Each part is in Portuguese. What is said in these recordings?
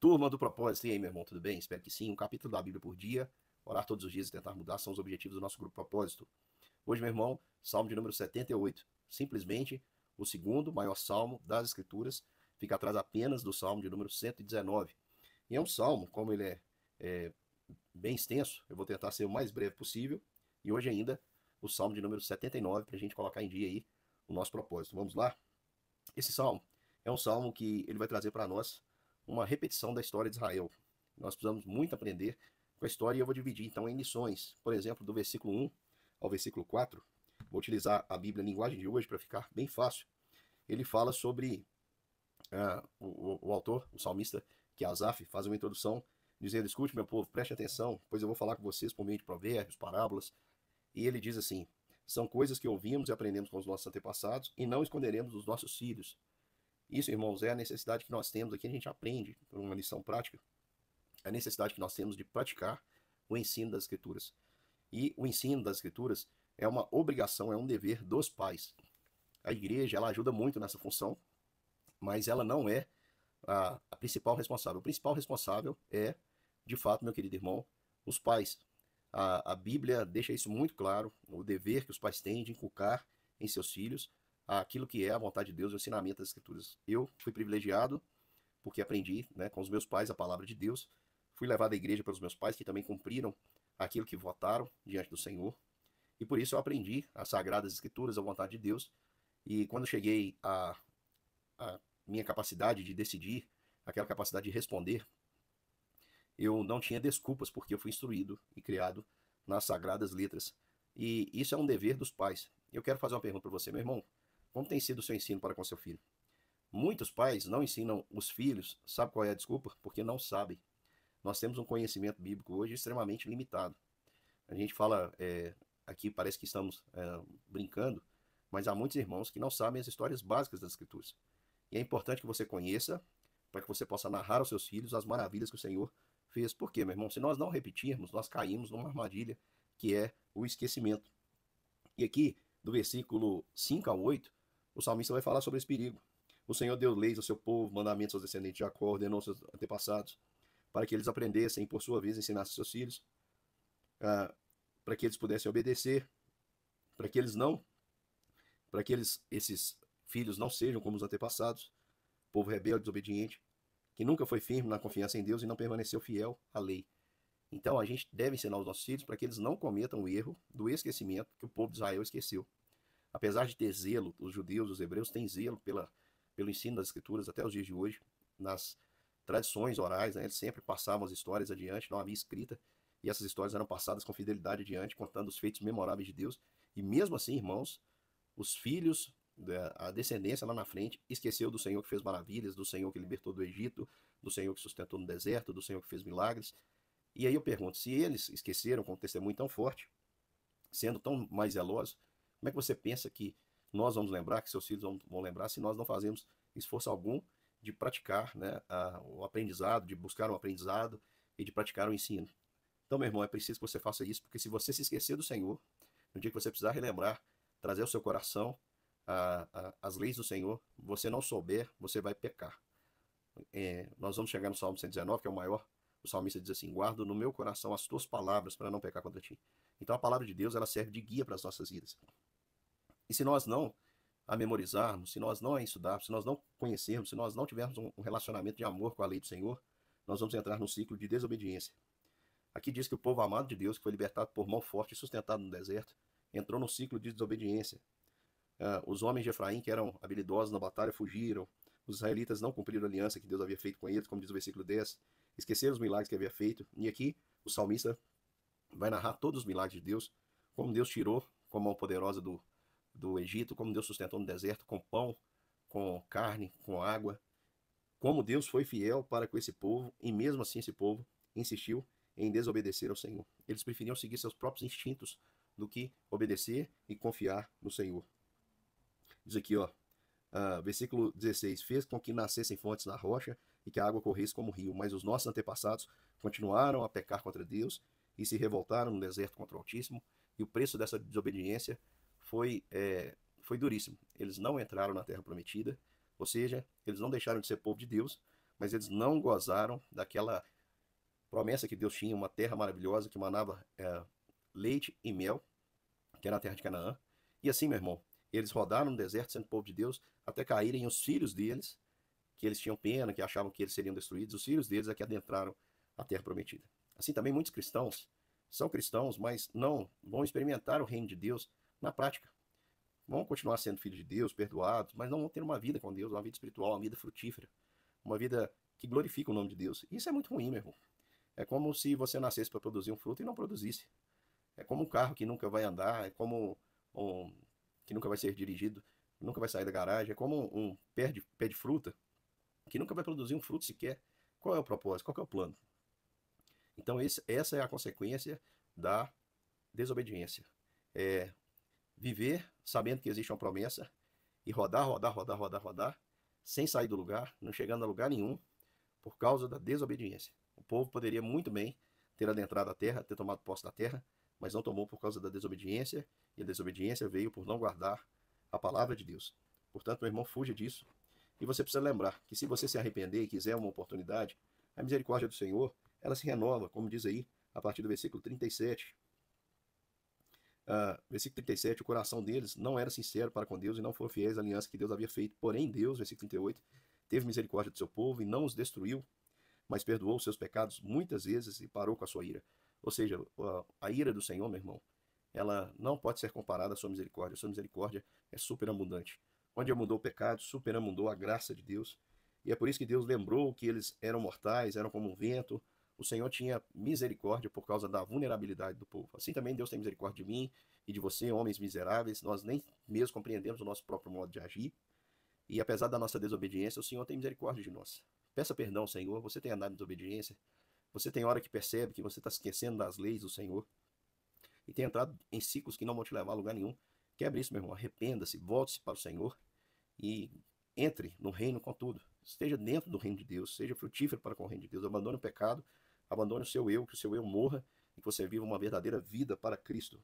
Turma do propósito, e aí, meu irmão, tudo bem? Espero que sim. Um capítulo da Bíblia por dia, orar todos os dias e tentar mudar são os objetivos do nosso grupo propósito. Hoje, meu irmão, Salmo de número 78. Simplesmente o segundo maior salmo das Escrituras, fica atrás apenas do Salmo de número 119. E é um salmo, como ele é bem extenso, eu vou tentar ser o mais breve possível. E hoje ainda, o Salmo de número 79, para a gente colocar em dia aí o nosso propósito. Vamos lá? Esse salmo é um salmo que ele vai trazer para nós uma repetição da história de Israel. Nós precisamos muito aprender com a história e eu vou dividir então em lições. Por exemplo, do versículo 1 ao versículo 4, vou utilizar a Bíblia, a linguagem de hoje, para ficar bem fácil. Ele fala sobre o autor, o salmista, que é Asaf, faz uma introdução dizendo: escute, meu povo, preste atenção, pois eu vou falar com vocês por meio de provérbios, parábolas. E ele diz assim: são coisas que ouvimos e aprendemos com os nossos antepassados e não esconderemos dos nossos filhos. Isso, irmãos, é a necessidade que nós temos aqui, a gente aprende por uma lição prática, a necessidade que nós temos de praticar o ensino das Escrituras. E o ensino das Escrituras é uma obrigação, é um dever dos pais. A igreja, ela ajuda muito nessa função, mas ela não é a principal responsável. O principal responsável é, de fato, meu querido irmão, os pais. A Bíblia deixa isso muito claro, o dever que os pais têm de inculcar em seus filhos aquilo que é a vontade de Deus e o ensinamento das Escrituras. Eu fui privilegiado porque aprendi, né, com os meus pais a palavra de Deus, fui levado à igreja pelos meus pais que também cumpriram aquilo que votaram diante do Senhor, e por isso eu aprendi as sagradas Escrituras, a vontade de Deus, e quando cheguei à minha capacidade de decidir, aquela capacidade de responder, eu não tinha desculpas porque eu fui instruído e criado nas sagradas letras. E isso é um dever dos pais. Eu quero fazer uma pergunta para você, meu irmão. Como tem sido o seu ensino para com seu filho? Muitos pais não ensinam os filhos, sabe qual é a desculpa? Porque não sabem. Nós temos um conhecimento bíblico hoje extremamente limitado. A gente fala, aqui parece que estamos brincando, mas há muitos irmãos que não sabem as histórias básicas das Escrituras. E é importante que você conheça, para que você possa narrar aos seus filhos as maravilhas que o Senhor fez. Por quê, meu irmão? Se nós não repetirmos, nós caímos numa armadilha que é o esquecimento. E aqui, do versículo 5 ao 8, o salmista vai falar sobre esse perigo. O Senhor deu leis ao seu povo, mandamentos aos descendentes de Jacó, ordenou aos seus antepassados, para que eles aprendessem e, por sua vez, ensinassem seus filhos, para que eles pudessem obedecer, para que eles não, para que esses filhos não sejam como os antepassados, povo rebelde, desobediente, que nunca foi firme na confiança em Deus e não permaneceu fiel à lei. Então a gente deve ensinar os nossos filhos para que eles não cometam o erro do esquecimento que o povo de Israel esqueceu. Apesar de ter zelo, os judeus, os hebreus têm zelo pelo ensino das Escrituras até os dias de hoje, nas tradições orais, né, eles sempre passavam as histórias adiante, não havia escrita, e essas histórias eram passadas com fidelidade adiante, contando os feitos memoráveis de Deus. E mesmo assim, irmãos, os filhos, a descendência lá na frente, esqueceu do Senhor que fez maravilhas, do Senhor que libertou do Egito, do Senhor que sustentou no deserto, do Senhor que fez milagres. E aí eu pergunto, se eles esqueceram com um testemunho tão forte, sendo tão mais zelosos, como é que você pensa que nós vamos lembrar, que seus filhos vão lembrar, se nós não fazemos esforço algum de praticar, né, o aprendizado, de buscar o aprendizado e de praticar o ensino? Então, meu irmão, é preciso que você faça isso, porque se você se esquecer do Senhor, no dia que você precisar relembrar, trazer ao seu coração as leis do Senhor, você não souber, você vai pecar. Nós vamos chegar no Salmo 119, que é o maior. O salmista diz assim: guardo no meu coração as tuas palavras para não pecar contra ti. Então a palavra de Deus, ela serve de guia para as nossas vidas. E se nós não a memorizarmos, se nós não a estudarmos, se nós não conhecermos, se nós não tivermos um relacionamento de amor com a lei do Senhor, nós vamos entrar num ciclo de desobediência. Aqui diz que o povo amado de Deus, que foi libertado por mão forte e sustentado no deserto, entrou num ciclo de desobediência. Os homens de Efraim, que eram habilidosos na batalha, fugiram. Os israelitas não cumpriram a aliança que Deus havia feito com eles, como diz o versículo 10. Esqueceram os milagres que havia feito. E aqui o salmista vai narrar todos os milagres de Deus, como Deus tirou com a mão poderosa do Egito, como Deus sustentou no deserto, com pão, com carne, com água. Como Deus foi fiel para com esse povo, e mesmo assim esse povo insistiu em desobedecer ao Senhor. Eles preferiam seguir seus próprios instintos do que obedecer e confiar no Senhor. Diz aqui, ó, versículo 16: fez com que nascessem fontes na rocha e que a água corresse como rio, mas os nossos antepassados continuaram a pecar contra Deus e se revoltaram no deserto contra o Altíssimo, e o preço dessa desobediência foi duríssimo. Eles não entraram na terra prometida, ou seja, eles não deixaram de ser povo de Deus, mas eles não gozaram daquela promessa que Deus tinha, uma terra maravilhosa que manava leite e mel, que era a terra de Canaã. E assim, meu irmão, eles rodaram no deserto sendo povo de Deus até caírem os filhos deles, que eles tinham pena, que achavam que eles seriam destruídos, os filhos deles é que adentraram a terra prometida. Assim também muitos cristãos são cristãos, mas não vão experimentar o reino de Deus na prática. Vão continuar sendo filhos de Deus, perdoados, mas não vão ter uma vida com Deus, uma vida espiritual, uma vida frutífera, uma vida que glorifica o nome de Deus. Isso é muito ruim, meu irmão. É como se você nascesse para produzir um fruto e não produzisse. É como um carro que nunca vai andar, é como um que nunca vai ser dirigido, nunca vai sair da garagem, é como um pé de fruta que nunca vai produzir um fruto sequer. Qual é o propósito? Qual é o plano? Então, essa é a consequência da desobediência. É viver sabendo que existe uma promessa e rodar, sem sair do lugar, não chegando a lugar nenhum, por causa da desobediência. O povo poderia muito bem ter adentrado a terra, ter tomado posse da terra, mas não tomou por causa da desobediência, e a desobediência veio por não guardar a palavra de Deus. Portanto, meu irmão, fuja disso. E você precisa lembrar que se você se arrepender e quiser uma oportunidade, a misericórdia do Senhor, ela se renova, como diz aí, a partir do versículo 37. Versículo 37, o coração deles não era sincero para com Deus e não foram fiéis à aliança que Deus havia feito. Porém, Deus, versículo 38, teve misericórdia do seu povo e não os destruiu, mas perdoou os seus pecados muitas vezes e parou com a sua ira. Ou seja, a ira do Senhor, meu irmão, ela não pode ser comparada à sua misericórdia. A sua misericórdia é superabundante. Onde abundou o pecado, superabundou a graça de Deus. E é por isso que Deus lembrou que eles eram mortais, eram como um vento. O Senhor tinha misericórdia por causa da vulnerabilidade do povo. Assim também Deus tem misericórdia de mim e de você, homens miseráveis. Nós nem mesmo compreendemos o nosso próprio modo de agir. E apesar da nossa desobediência, o Senhor tem misericórdia de nós. Peça perdão, Senhor. Você tem andado em desobediência. Você tem hora que percebe que você está esquecendo das leis do Senhor e tem entrado em ciclos que não vão te levar a lugar nenhum. Quebre isso, meu irmão. Arrependa-se, volte-se para o Senhor e entre no reino com tudo. Esteja dentro do reino de Deus, seja frutífero para com o reino de Deus. Abandone o pecado, abandone o seu eu, que o seu eu morra e que você viva uma verdadeira vida para Cristo.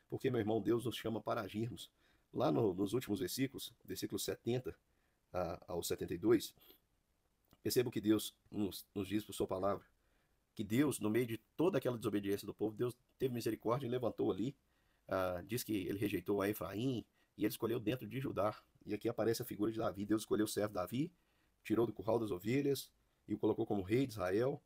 Porque, meu irmão, Deus nos chama para agirmos. Lá nos últimos versículos, versículos 70 ao 72, perceba o que Deus nos diz por sua palavra. Que Deus, no meio de toda aquela desobediência do povo, Deus teve misericórdia e levantou ali. Diz que ele rejeitou a Efraim e ele escolheu dentro de Judá. E aqui aparece a figura de Davi. Deus escolheu o servo Davi, tirou do curral das ovelhas e o colocou como rei de Israel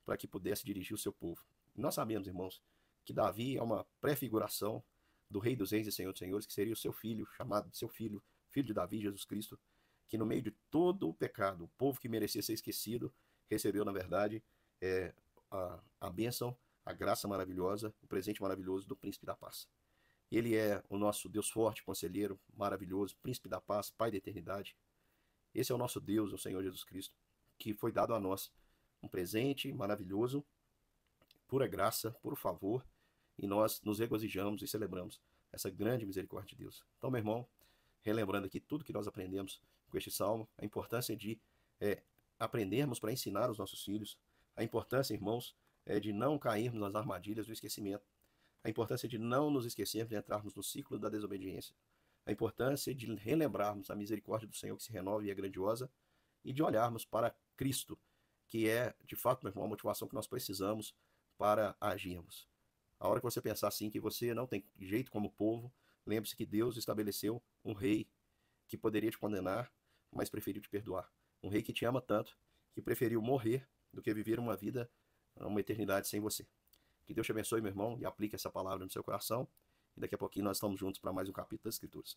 para que pudesse dirigir o seu povo. E nós sabemos, irmãos, que Davi é uma prefiguração do Rei dos Reis e Senhor dos Senhores, que seria o seu filho, chamado de seu filho, filho de Davi, Jesus Cristo, que no meio de todo o pecado, o povo que merecia ser esquecido, recebeu, na verdade, a bênção, a graça maravilhosa, o presente maravilhoso do Príncipe da Paz. Ele é o nosso Deus forte, conselheiro, maravilhoso, Príncipe da Paz, Pai da eternidade. Esse é o nosso Deus, o Senhor Jesus Cristo, que foi dado a nós um presente maravilhoso, pura graça, puro favor, e nós nos regozijamos e celebramos essa grande misericórdia de Deus. Então, meu irmão, relembrando aqui tudo que nós aprendemos com este salmo, a importância de aprendermos para ensinar os nossos filhos, a importância, irmãos, de não cairmos nas armadilhas do esquecimento, a importância de não nos esquecermos de entrarmos no ciclo da desobediência, a importância de relembrarmos a misericórdia do Senhor que se renova e é grandiosa, e de olharmos para Cristo, que é, de fato, meu irmão, a motivação que nós precisamos para agirmos. A hora que você pensar assim, que você não tem jeito como povo, lembre-se que Deus estabeleceu um rei que poderia te condenar, mas preferiu te perdoar. Um rei que te ama tanto, que preferiu morrer do que viver uma vida, uma eternidade sem você. Que Deus te abençoe, meu irmão, e aplique essa palavra no seu coração. E daqui a pouquinho nós estamos juntos para mais um capítulo das Escrituras.